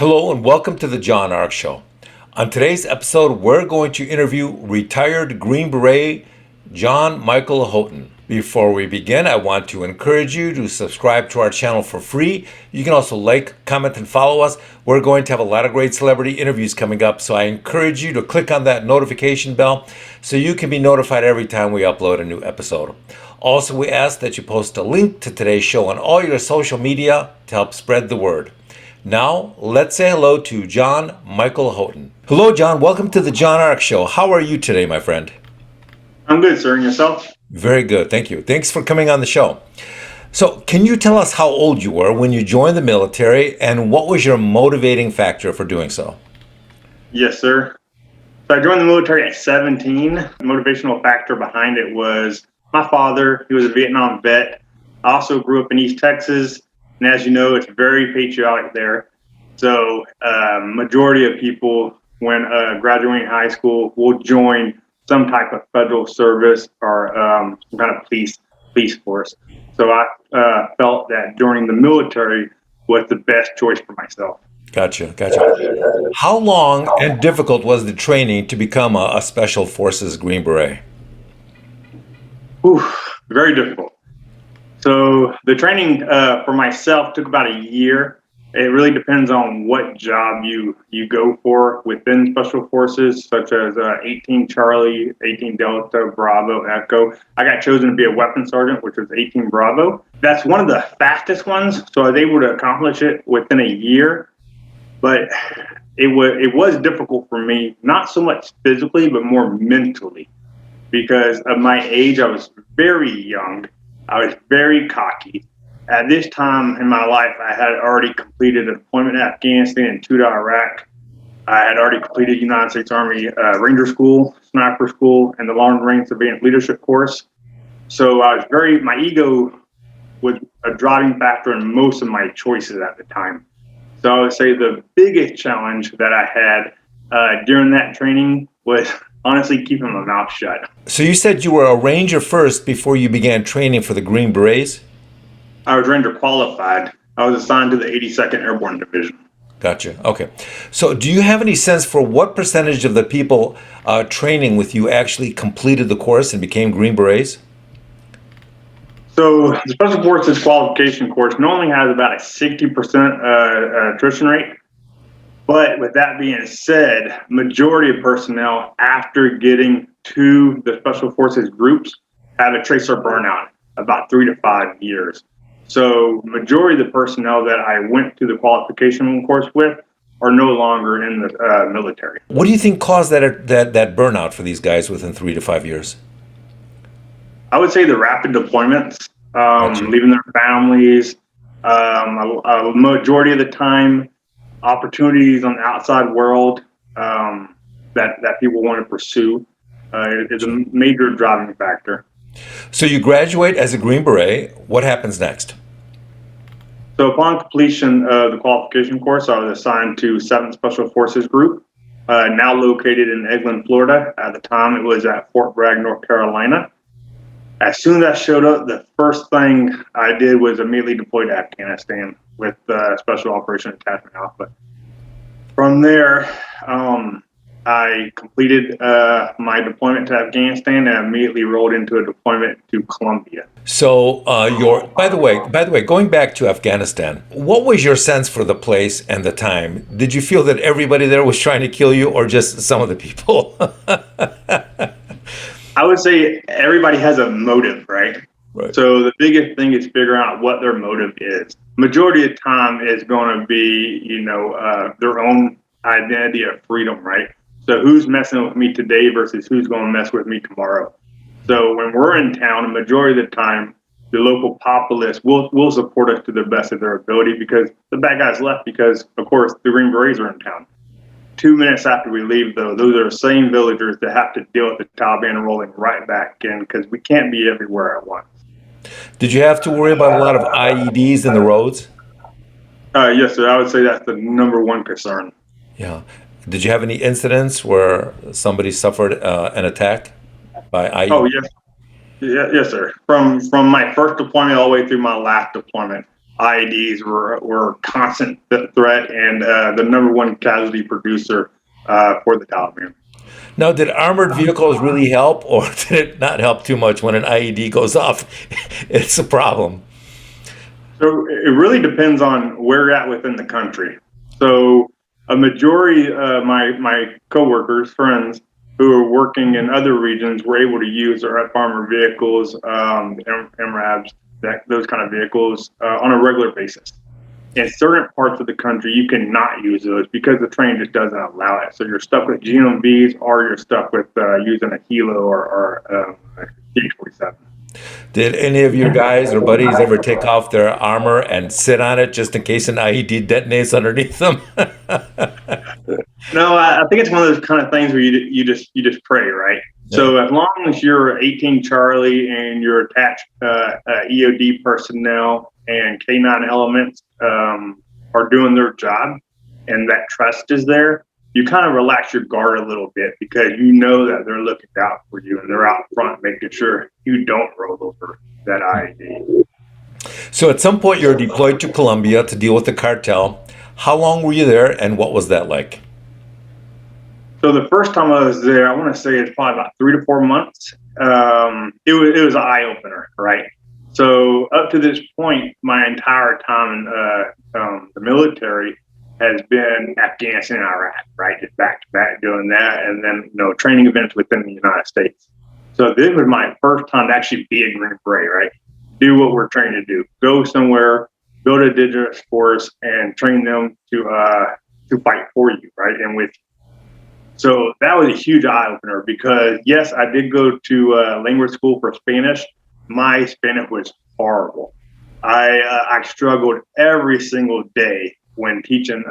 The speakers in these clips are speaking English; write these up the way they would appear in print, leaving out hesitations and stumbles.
Hello and welcome to the John Ark Show. On today's episode, we're going to interview retired Green Beret John Michael Hooten. Before we begin, I want to encourage you to subscribe to our channel for free. You can also like, comment, and follow us. We're going to have a lot of great celebrity interviews coming up, so I encourage you to click on that notification bell so you can be notified every time we upload a new episode. Also, we ask that you post a link to today's show on all your social media to help spread the word. Now, let's say hello to John Michael Hooten. Hello, John. Welcome to the John Ark Show. How are you today, my friend? I'm good, sir. And yourself? Very good. Thank you. Thanks for coming on the show. So, can you tell us how old you were when you joined the military and what was your motivating factor for doing so? Yes, sir. So I joined the military at 17. The motivational factor behind it was my father. He was a Vietnam vet. I also grew up in East Texas. And as you know, it's very patriotic there. So majority of people, when graduating high school, will join some type of federal service or some kind of police force. So I felt that joining the military was the best choice for myself. Gotcha. How long and difficult was the training to become a Special Forces Green Beret? Very difficult. So the training for myself took about a year. It really depends on what job you go for within Special Forces, such as 18 Charlie, 18 Delta, Bravo, Echo. I got chosen to be a weapons sergeant, which was 18 Bravo. That's one of the fastest ones, so I was able to accomplish it within a year. But it was difficult for me, not so much physically, but more mentally. Because of my age, I was very young. I was very cocky. At this time in my life, I had already completed a deployment in Afghanistan and 2 to Iraq. I had already completed United States Army Ranger School, Sniper School, and the Long Range Advanced Leadership course. So my ego was a driving factor in most of my choices at the time. So I would say the biggest challenge that I had during that training was honestly keeping my mouth shut. So you said you were a Ranger first before you began training for the Green Berets? I was Ranger qualified. I was assigned to the 82nd Airborne Division. Gotcha. Okay. So do you have any sense for what percentage of the people training with you actually completed the course and became Green Berets? So the Special Forces qualification course normally has about a 60% attrition rate. But with that being said, majority of personnel after getting to the Special Forces groups have a tracer burnout, about 3 to 5 years. So majority of the personnel that I went to the qualification course with are no longer in the military. What do you think caused that burnout for these guys within 3 to 5 years? I would say the rapid deployments, leaving their families, a majority of the time, opportunities on the outside world that people want to pursue is a major driving factor. So you graduate as a Green Beret. What happens next? So upon completion of the qualification course, I was assigned to 7th Special Forces Group, now located in Eglin, Florida. At the time, it was at Fort Bragg, North Carolina. As soon as I showed up, the first thing I did was immediately deploy to Afghanistan with Special Operations Attachment Alpha. From there, I completed my deployment to Afghanistan and immediately rolled into a deployment to Colombia. So by the way, going back to Afghanistan, what was your sense for the place and the time? Did you feel that everybody there was trying to kill you or just some of the people? I would say everybody has a motive, right? So the biggest thing is figuring out what their motive is. Majority of the time is going to be, their own identity of freedom, right? So who's messing with me today versus who's going to mess with me tomorrow. So when we're in town, a majority of the time, the local populace will support us to the best of their ability because the bad guys left because, of course, the Green Berets are in town. 2 minutes after we leave, though, those are the same villagers that have to deal with the Taliban rolling right back in because we can't be everywhere at once. Did you have to worry about a lot of IEDs in the roads? Yes, sir. I would say that's the number one concern. Yeah. Did you have any incidents where somebody suffered an attack by IED? Oh, yes. Yes, sir. From my first deployment all the way through my last deployment, IEDs were a constant threat and the number one casualty producer for the Taliban. Now, did armored vehicles really help, or did it not help too much when an IED goes off? It's a problem. So it really depends on where you're at within the country. So a majority of my coworkers, friends who are working in other regions were able to use our armored vehicles, MRABs, those kind of vehicles on a regular basis. In certain parts of the country, you cannot use those because the train just doesn't allow it. So you're stuck with GMVs, or you're stuck with using a Hilo or CH-47. Did any of your guys or buddies ever take off their armor and sit on it just in case an IED detonates underneath them? No, I think it's one of those kind of things where you just pray, right? Yeah. So as long as you're 18 Charlie and you're attached EOD personnel and K9 elements are doing their job, and that trust is there, you kind of relax your guard a little bit because you know that they're looking out for you and they're out front making sure you don't roll over that IED. So at some point you're deployed to Colombia to deal with the cartel. How long were you there, and what was that like? So the first time I was there, I want to say it's probably about 3 to 4 months. It was an eye opener, right? So up to this point, my entire time in the military has been Afghanistan and Iraq, right? Just back to back doing that, and then training events within the United States. So this was my first time to actually be a Green Beret, right? Do what we're trained to do. Go somewhere, build a indigenous force, and train them to fight for you, right? And with you. So that was a huge eye opener because yes, I did go to language school for Spanish. My Spanish was horrible. I struggled every single day when teaching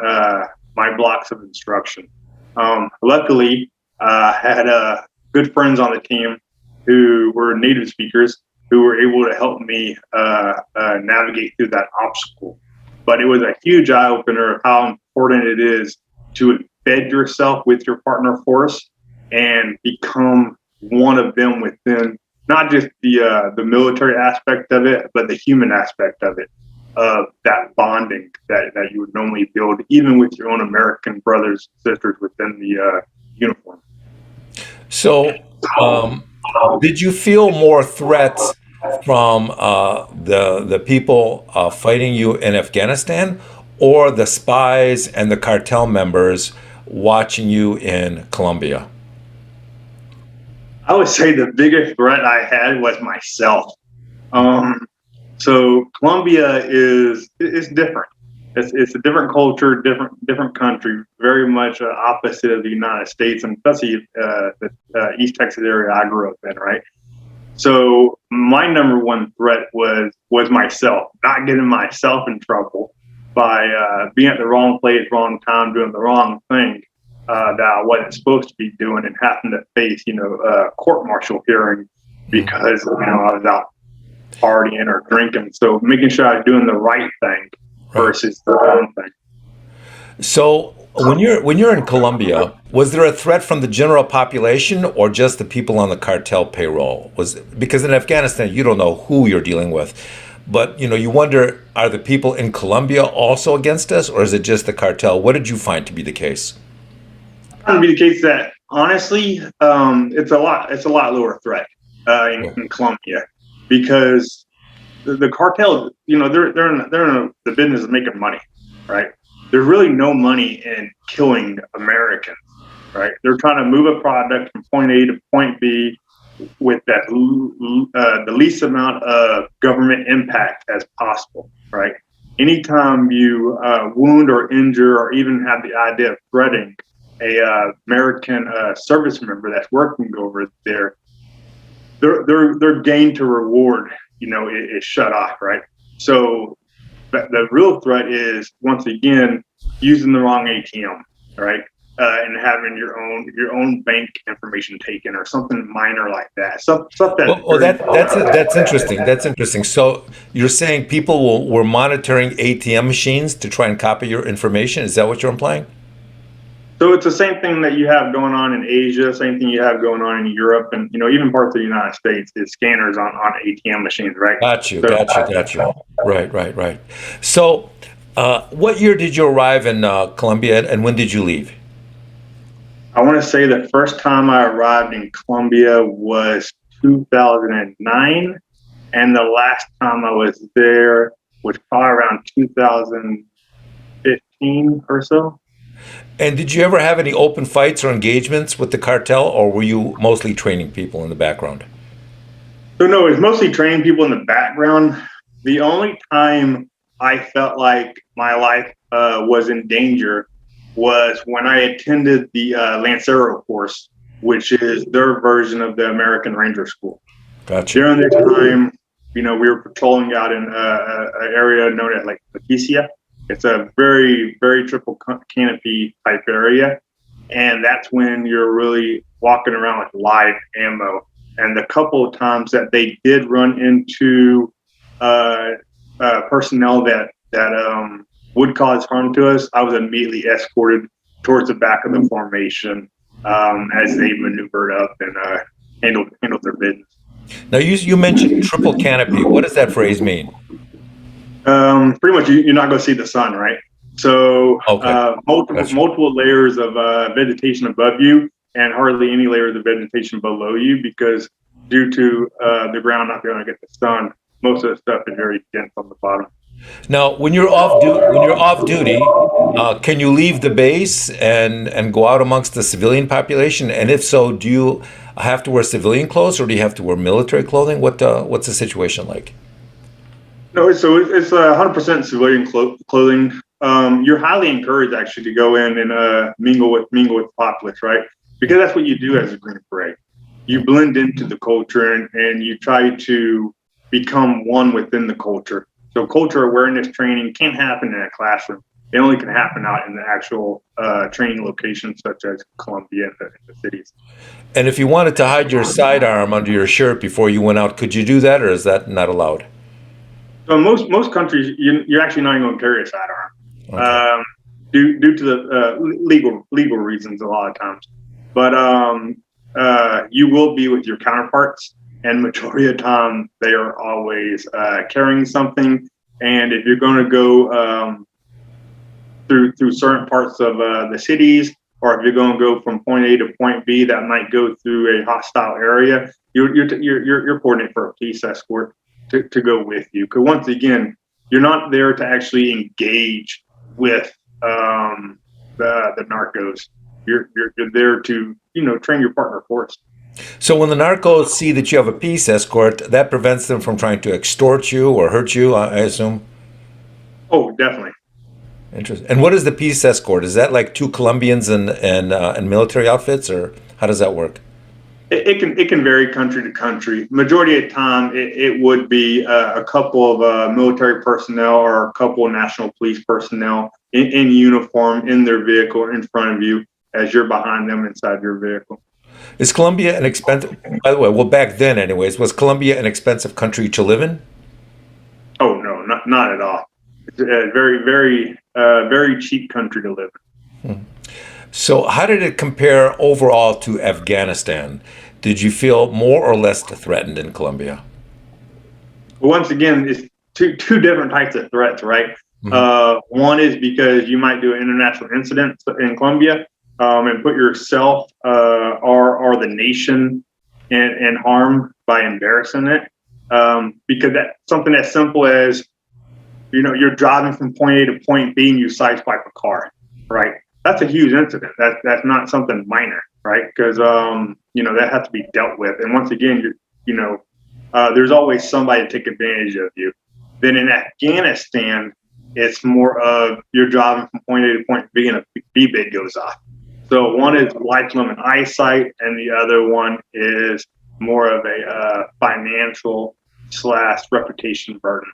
my blocks of instruction. Luckily, I had good friends on the team who were native speakers who were able to help me navigate through that obstacle. But it was a huge eye opener of how important it is to embed yourself with your partner force and become one of them within not just the military aspect of it, but the human aspect of it, of that bonding that you would normally build, even with your own American brothers and sisters within the uniform. So, did you feel more threats from the people fighting you in Afghanistan, or the spies and the cartel members watching you in Colombia? I would say the biggest threat I had was myself. So Colombia is different. It's a different culture, different country, very much opposite of the United States, and especially the East Texas area I grew up in, right? So my number one threat was myself, not getting myself in trouble by being at the wrong place, wrong time, doing the wrong thing that I wasn't supposed to be doing, and having to face, court-martial hearing because I was out partying or drinking. So making sure I was doing the right thing versus the wrong thing. So when you're in Colombia, was there a threat from the general population or just the people on the cartel payroll? Because in Afghanistan you don't know who you're dealing with, but you wonder, are the people in Colombia also against us, or is it just the cartel? What did you find to be the case? It would be the case that honestly, it's a lot lower threat in Colombia, because the cartel, they're in the business of making money, right? There's really no money in killing Americans, right? They're trying to move a product from point A to point B with the least amount of government impact as possible, right? Anytime you wound or injure or even have the idea of threatening a American service member that's working over there, their gain to reward, is shut off, right? So the real threat is, once again, using the wrong ATM, right? And having your own bank information taken, or something minor like that. Stuff that. That's interesting. That's interesting. So you're saying people were monitoring ATM machines to try and copy your information? Is that what you're implying? So it's the same thing that you have going on in Asia, same thing you have going on in Europe, and even parts of the United States is scanners on ATM machines, right? Got you, So, got you. Right. So, what year did you arrive in Colombia, and when did you leave? I want to say the first time I arrived in Colombia was 2009, and the last time I was there was probably around 2015 or so. And did you ever have any open fights or engagements with the cartel, or were you mostly training people in the background? So no, it was mostly training people in the background. The only time I felt like my life was in danger was when I attended the Lancero course, which is their version of the American Ranger School. Gotcha. During that time, we were patrolling out in an area known as like Leticia. It's a very, very triple canopy type area. And that's when you're really walking around with live ammo. And the couple of times that they did run into personnel that would cause harm to us, I was immediately escorted towards the back of the formation as they maneuvered up and handled their business. Now, you mentioned triple canopy. What does that phrase mean? Pretty much, you're not going to see the sun, right? So Okay. multiple layers of vegetation above you, and hardly any layers of vegetation below you, because due to the ground not being able to get the sun, most of the stuff is very dense on the bottom. Now, when you're off duty, can you leave the base and go out amongst the civilian population? And if so, do you have to wear civilian clothes, or do you have to wear military clothing? What's the situation like? No, so it's 100% civilian clothing. You're highly encouraged actually to go in and mingle with the populace, right? Because that's what you do as a Green Beret. You blend into the culture and you try to become one within the culture. So culture awareness training can't happen in a classroom. It only can happen out in the actual training locations such as Colombia and the cities. And if you wanted to hide your sidearm under your shirt before you went out, could you do that, or is that not allowed? So most countries, you're actually not even going to carry a sidearm, Okay. due to the legal reasons a lot of times. But you will be with your counterparts, and majority of the time they are always carrying something. And if you're going to go through certain parts of the cities, or if you're going to go from point A to point B, that might go through a hostile area, you're coordinating for a police escort to go with you. Because once again, you're not there to actually engage with the narcos. You're there to train your partner force. So when the narcos see that you have a peace escort, that prevents them from trying to extort you or hurt you, I assume? Oh, definitely. Interesting. And what is the peace escort? Is that like two Colombians and military outfits, or how does that work? It can vary country to country. Majority of the time, it would be a couple of military personnel or a couple of national police personnel in uniform in their vehicle in front of you as you're behind them inside your vehicle. Is Colombia an expensive, by the way, well, back then anyways, was Colombia an expensive country to live in? Oh, no, not at all. It's a very cheap country to live in. So how did it compare overall to Afghanistan? Did you feel more or less threatened in Colombia? Once again, it's two different types of threats, right? Mm-hmm. One is because you might do an international incident in Colombia and put yourself or the nation in harm by embarrassing it. Because that's something as simple as, you're driving from point A to point B and you sideswipe a car, right? That's a huge incident. That's not something minor, right? Because that has to be dealt with. And once again, there's always somebody to take advantage of you. Then in Afghanistan, it's more of you're driving from point A to point B and a B-bid goes off. So one is life, limb, and eyesight, and the other one is more of a financial / reputation burden.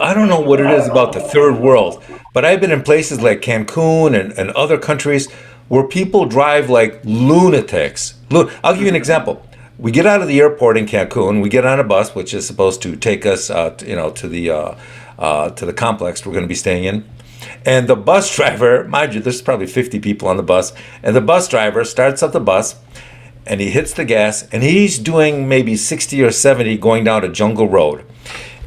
I don't know what it is about the third world, but I've been in places like Cancun and other countries where people drive like lunatics. Look, I'll give you an example. We get out of the airport in Cancun, we get on a bus, which is supposed to take us, to the complex we're going to be staying in. And the bus driver, mind you, there's probably 50 people on the bus, and the bus driver starts up the bus and he hits the gas, and he's doing maybe 60 or 70 going down a jungle road.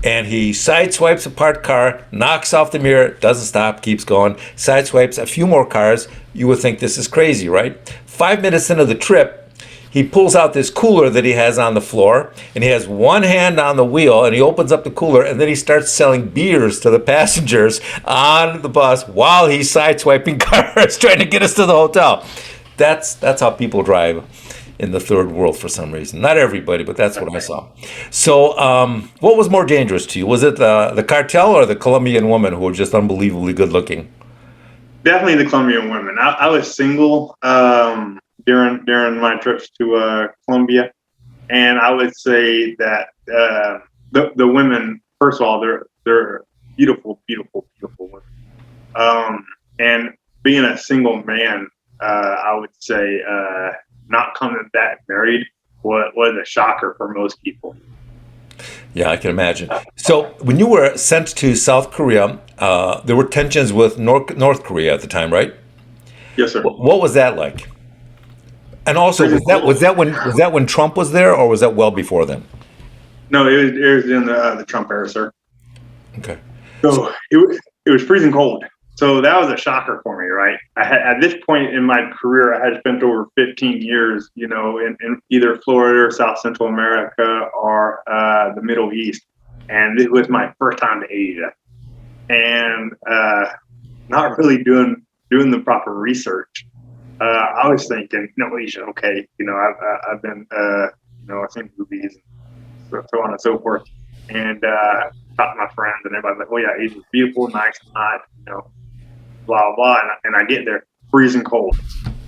And he sideswipes a parked car, knocks off the mirror, doesn't stop, keeps going, sideswipes a few more cars. You would think this is crazy, right? 5 minutes into the trip, he pulls out this cooler that he has on the floor, and he has one hand on the wheel, and he opens up the cooler, and then he starts selling beers to the passengers on the bus while he's sideswiping cars, trying to get us to the hotel. That's how people drive in the third world for some reason. Not everybody, but that's what I saw. So what was more dangerous to you? Was it the cartel or the Colombian women who were just unbelievably good looking? Definitely the Colombian women. I was single during my trips to Colombia, and I would say that the women, first of all, they're beautiful, beautiful, beautiful women. And being a single man, I would say not coming back married was a shocker for most people. Yeah, I can imagine. So when you were sent to South Korea, there were tensions with North Korea at the time, right? Yes, sir. What was that like? And also, was that when Trump was there, or was that well before then? No, it was in the Trump era, sir. Okay. So it was freezing cold. So that was a shocker for me, right? At this point in my career, I had spent over 15 years, in either Florida or South Central America or the Middle East. And it was my first time to Asia. And not really doing the proper research. I was thinking, Asia, okay. I've been, I've seen movies and so on and so forth. And talked to my friends, and everybody's like, oh, yeah, Asia's beautiful, nice, hot, blah, blah. And I get there, freezing cold,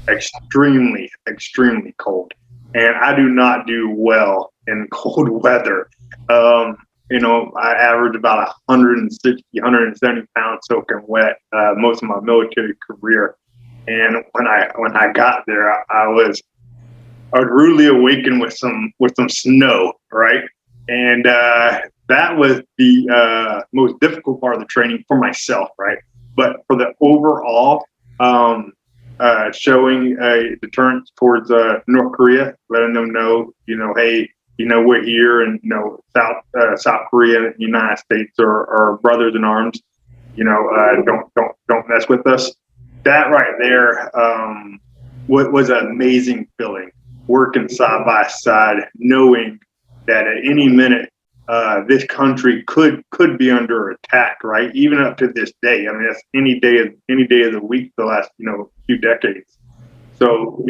extremely, extremely cold. And I do not do well in cold weather. I averaged about 160, 170 pounds soaking wet most of my military career. And when I got there, I was rudely awakened with some snow, right? And that was the most difficult part of the training for myself, right? But for the overall showing a deterrence towards North Korea, letting them know, hey, we're here, and South Korea and the United States are brothers in arms. Don't mess with us. That right there was an amazing feeling, working side by side, knowing that at any minute this country could be under attack, right? Even up to this day. I mean, that's any day of the week the last few decades. So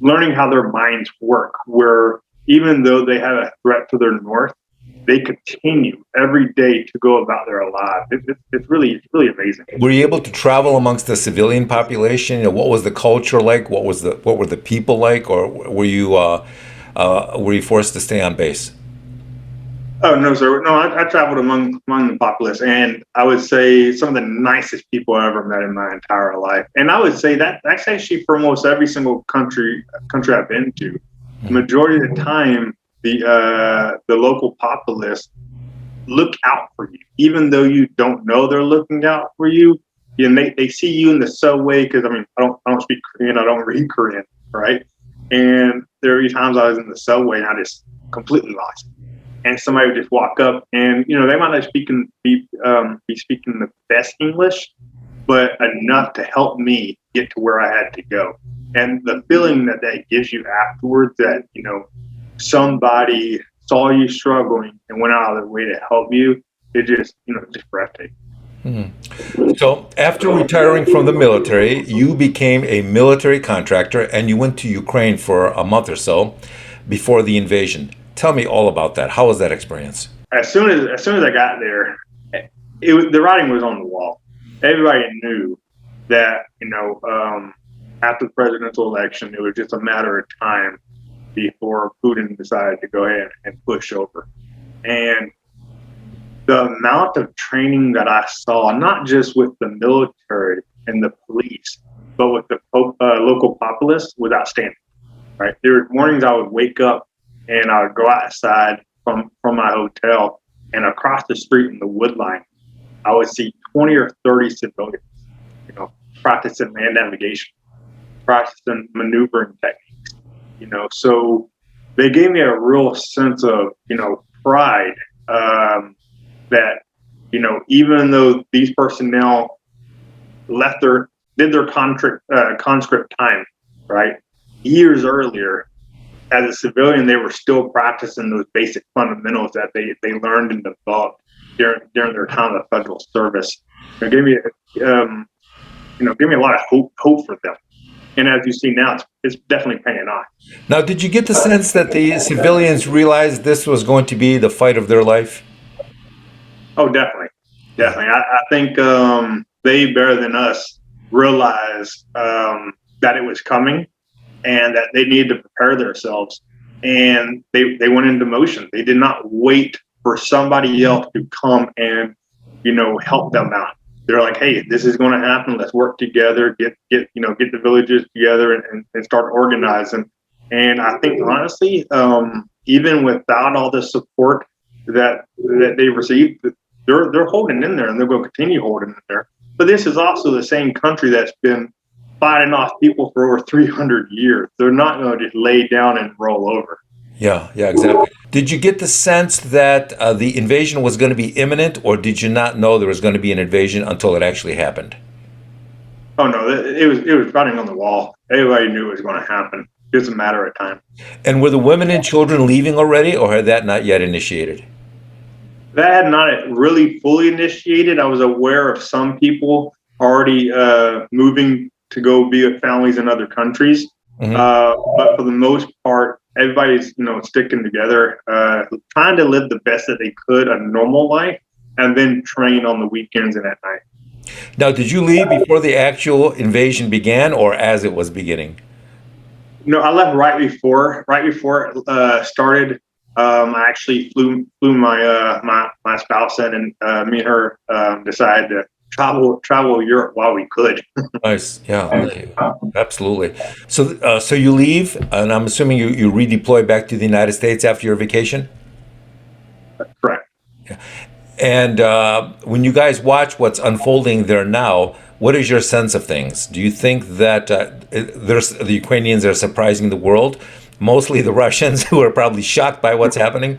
learning how their minds work, where even though they have a threat to their north, they continue every day to go about their lives. It's really amazing. Were you able to travel amongst the civilian population? What was the culture like? What were the people like? Or were you forced to stay on base? Oh, no, sir. No, I traveled among the populace, and I would say some of the nicest people I ever met in my entire life. And I would say that's actually for almost every single country I've been to. The majority of the time, the local populace look out for you, even though you don't know they're looking out for you. They see you in the subway, because I don't speak Korean, I don't read Korean, right? And there are times I was in the subway and I just completely lost. And somebody would just walk up, and they might not be speaking the best English, but enough to help me get to where I had to go. And the feeling that gives you afterwards, that somebody saw you struggling and went out of their way to help you, it just breathtaking. Mm-hmm. So after retiring from the military, you became a military contractor, and you went to Ukraine for a month or so before the invasion. Tell me all about that. How was that experience? As soon as I got there, the writing was on the wall. Everybody knew that after the presidential election, it was just a matter of time before Hooten decided to go ahead and push over. And the amount of training that I saw, not just with the military and the police, but with the local populace, was outstanding. Right? There were mornings I would wake up and I would go outside from my hotel, and across the street in the wood line, I would see 20 or 30 civilians, practicing land navigation, practicing maneuvering techniques, so they gave me a real sense of, pride, that, even though these personnel did their conscript time, right? Years earlier, as a civilian, they were still practicing those basic fundamentals that they learned and developed during their time of federal service. It gave me, gave me a lot of hope for them. And as you see now, it's definitely paying off. Now, did you get the sense that the civilians realized this was going to be the fight of their life? Oh, definitely. I think they, better than us, realized that it was coming and that they needed to prepare themselves. And they went into motion. They did not wait for somebody else to come and, help them out. They're like, hey, this is going to happen. Let's work together, get the villages together and start organizing. And I think, honestly, even without all the support that they received, they're holding in there, and they're going to continue holding in there. But this is also the same country that's been fighting off people for over 300 years. They're not going to just lay down and roll over. Yeah, exactly. Did you get the sense that the invasion was going to be imminent, or did you not know there was going to be an invasion until it actually happened? Oh no, it was writing on the wall. Everybody knew it was going to happen. It was a matter of time. And were the women and children leaving already, or had that not yet initiated? That had not really fully initiated. I was aware of some people already moving to go be with families in other countries. Mm-hmm. But for the most part, everybody's sticking together, trying to live the best that they could a normal life, and then train on the weekends and at night. Now, did you leave before the actual invasion began, or as it was beginning? No, I left right before it started. I actually flew my spouse in, and me and her decided to travel Europe while we could. Nice, yeah, absolutely. So you leave, and I'm assuming you redeploy back to the United States after your vacation? Correct. Yeah. And when you guys watch what's unfolding there now, what is your sense of things? Do you think that the Ukrainians are surprising the world? Mostly the Russians, who are probably shocked by what's happening?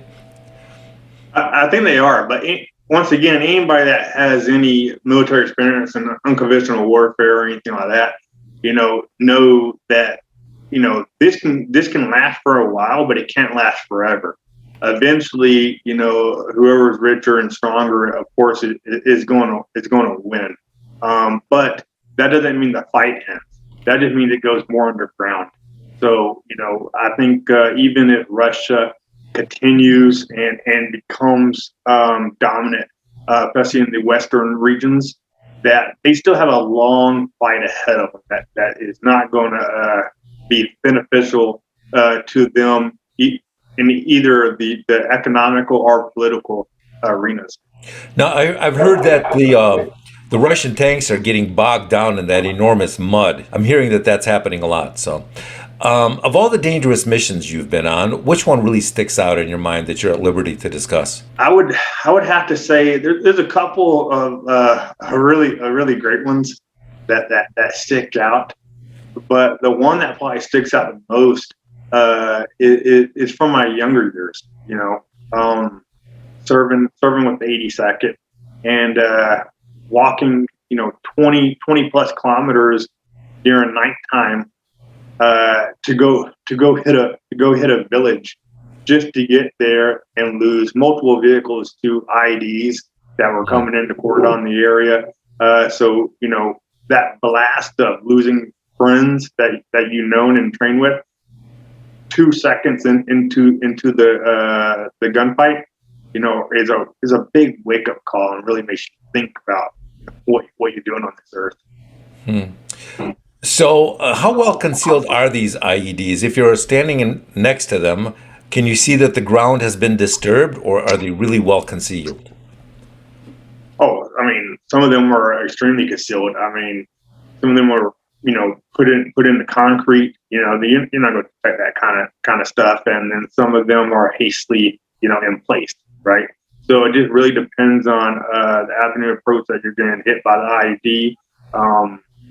I think they are, but once again, anybody that has any military experience in unconventional warfare or anything like that, know that this can last for a while, but it can't last forever. Eventually, whoever's richer and stronger, of course, is going to win. But that doesn't mean the fight ends. That just means it goes more underground. So, I think even if Russia continues and becomes dominant, especially in the Western regions, that they still have a long fight ahead of them that is not going to be beneficial to them in either the economical or political arenas. Now, I've heard that the Russian tanks are getting bogged down in that enormous mud. I'm hearing that that's happening a lot. So, of all the dangerous missions you've been on, which one really sticks out in your mind that you're at liberty to discuss? I would have to say there's a couple of really great ones that stick out, but the one that probably sticks out the most is from my younger years. Serving with the 82nd and walking 20 plus kilometers during nighttime to go hit a village just to get there and lose multiple vehicles to IEDs that were coming into cordon the area. So that blast of losing friends that you known and trained with 2 seconds into the gunfight, is a big wake up call and really makes you think about what you're doing on this earth. So, how well concealed are these IEDs? If you're standing next to them, can you see that the ground has been disturbed, or are they really well concealed? Oh, I mean, some of them were extremely concealed. I mean, some of them were, put in the concrete. You're not going to detect that kind of stuff, and then some of them are hastily, in place, right? So it just really depends on the avenue of approach that you're getting hit by the IED,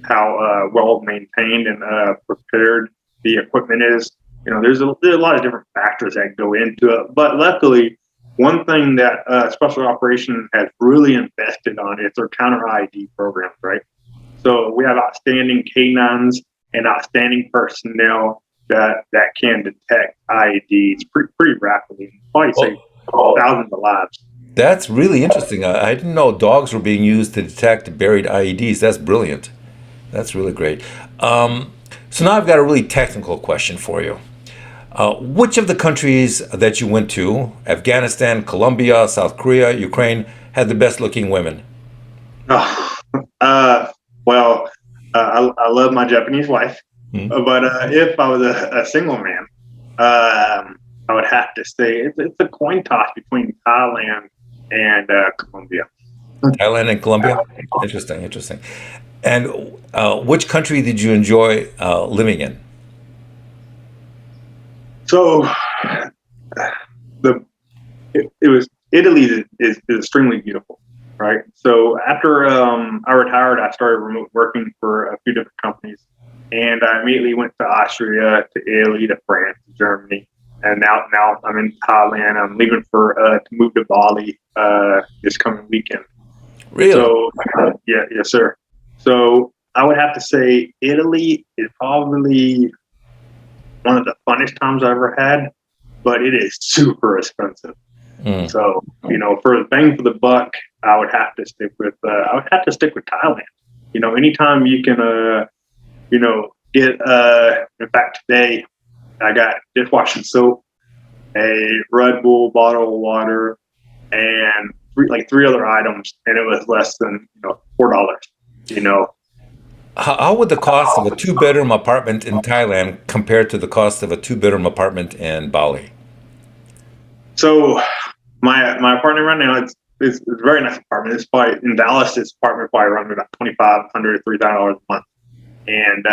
how well maintained and prepared the equipment is. There's a lot of different factors that go into it. But luckily, one thing that Special Operations has really invested on is their counter IED programs, right? So we have outstanding canines and outstanding personnel that can detect IEDs pretty rapidly. Probably say thousands of lives. That's really interesting. I didn't know dogs were being used to detect buried IEDs. That's brilliant. That's really great. So now I've got a really technical question for you. Which of the countries that you went to, Afghanistan, Colombia, South Korea, Ukraine, had the best looking women? I love my Japanese wife, but if I was a single man, I would have to say it's a coin toss between Thailand and Colombia. Thailand and Colombia? Interesting. And which country did you enjoy living in? So it was Italy is extremely beautiful, right? So after I retired, I started remote working for a few different companies, and I immediately went to Austria, to Italy, to France, to Germany, and now I'm in Thailand. I'm leaving to move to Bali this coming weekend. Really? So yes, sir. So I would have to say Italy is probably one of the funnest times I ever had, but it is super expensive. So, for the bang for the buck, I would have to stick with Thailand. Anytime you can, get, in fact, today I got dishwashing soap, a Red Bull bottle of water, and three other items, and it was less than, $4, How would the cost of a two-bedroom apartment in Thailand compare to the cost of a two-bedroom apartment in Bali? So my apartment right now it's a very nice apartment. It's probably in Dallas. This apartment probably runs about $2,500 to $3,000 a month, and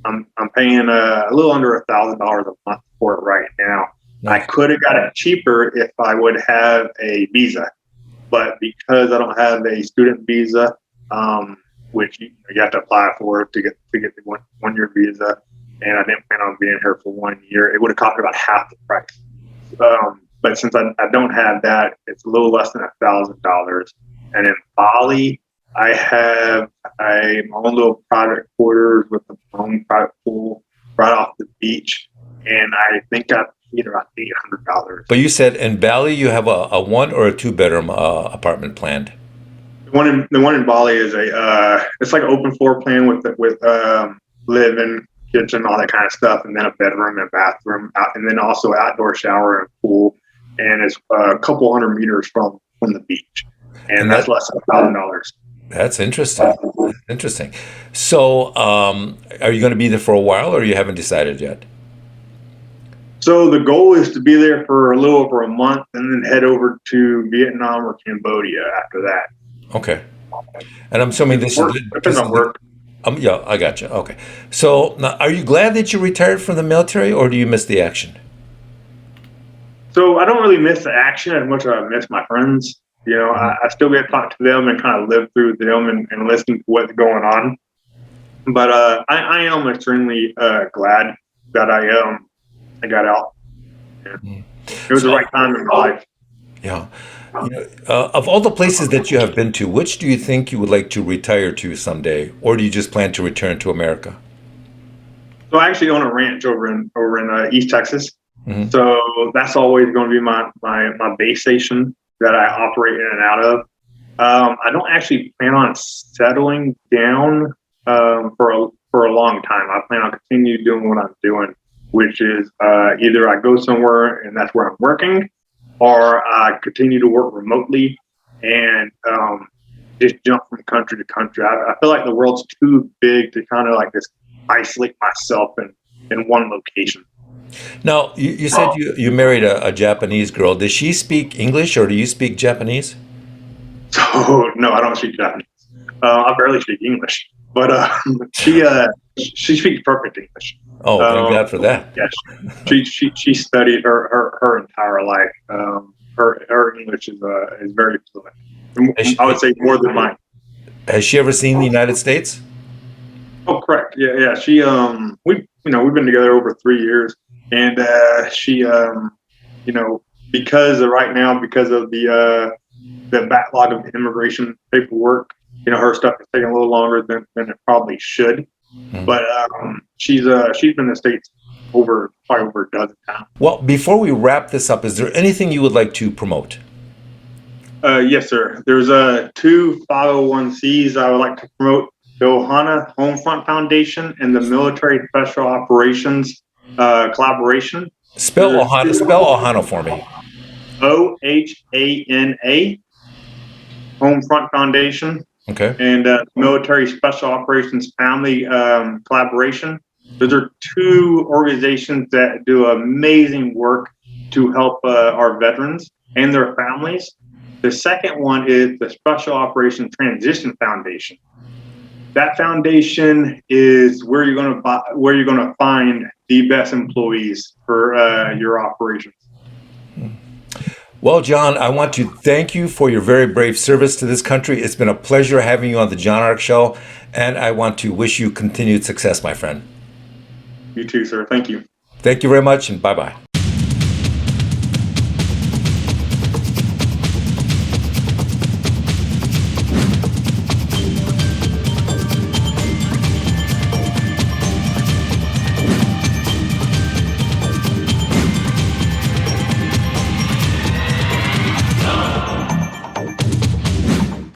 I'm paying a little under $1,000 a month for it right now. Nice. I could have got it cheaper if I would have a visa, but because I don't have a student visa, which you have to apply for to get the one year visa, and I didn't plan on being here for 1 year, it would have cost me about half the price. But since I don't have that, it's a little less than $1,000. And in Bali, I have my own little private quarters with my own private pool right off the beach, and I think I paid about $800. But you said in Bali you have a one or a two-bedroom apartment planned. The one in Bali is it's like an open floor plan with living, kitchen, all that kind of stuff, and then a bedroom and bathroom, and then also outdoor shower and pool, and it's a couple hundred meters from the beach, and that's less than $1,000. That's interesting. So, are you going to be there for a while, or you haven't decided yet? So the goal is to be there for a little over a month, and then head over to Vietnam or Cambodia after that. Okay. And I'm assuming this depends on work. Yeah, I got you. Okay. So now, are you glad that you retired from the military, or do you miss the action? So I don't really miss the action as much as I miss my friends. I still get to talk to them and kind of live through them and listen to what's going on. But I am extremely glad that I got out. Yeah. It was the right time in my life. Yeah. Of all the places that you have been to, which do you think you would like to retire to someday, or do you just plan to return to America? So I actually own a ranch over in East Texas. Mm-hmm. So that's always going to be my base station that I operate in and out of. I don't actually plan on settling down for a long time. I plan on continue doing what I'm doing, which is either I go somewhere and that's where I'm working, or I continue to work remotely and just jump from country to country. I feel like the world's too big to kind of like just isolate myself in one location. Now, you said you married a Japanese girl. Does she speak English, or do you speak Japanese? Oh, no, I don't speak Japanese. I barely speak English, but she speaks perfect English. Oh, thank God for that. Yes, she studied her entire life. her English is very fluent. I would say more than mine. Has she ever seen the United States? Oh, correct. Yeah. She we've been together over 3 years, and she because of the backlog of immigration paperwork, her stuff is taking a little longer than it probably should. Mm-hmm. But she's been in the States probably over a dozen times. Well, before we wrap this up, is there anything you would like to promote? Yes, sir. There's 2 501c I would like to promote: the Ohana Homefront Foundation and the Military Special Operations Collaboration. Spell Ohana for me. OHANA, Homefront Foundation. Okay. And Military Special Operations Family Collaboration. Those are 2 organizations that do amazing work to help our veterans and their families. The second one is the Special Operations Transition Foundation. That foundation is where you're going to find the best employees for your operations. Well, John, I want to thank you for your very brave service to this country. It's been a pleasure having you on the John Ark Show, and I want to wish you continued success, my friend. You too, sir. Thank you. Thank you very much, and bye-bye.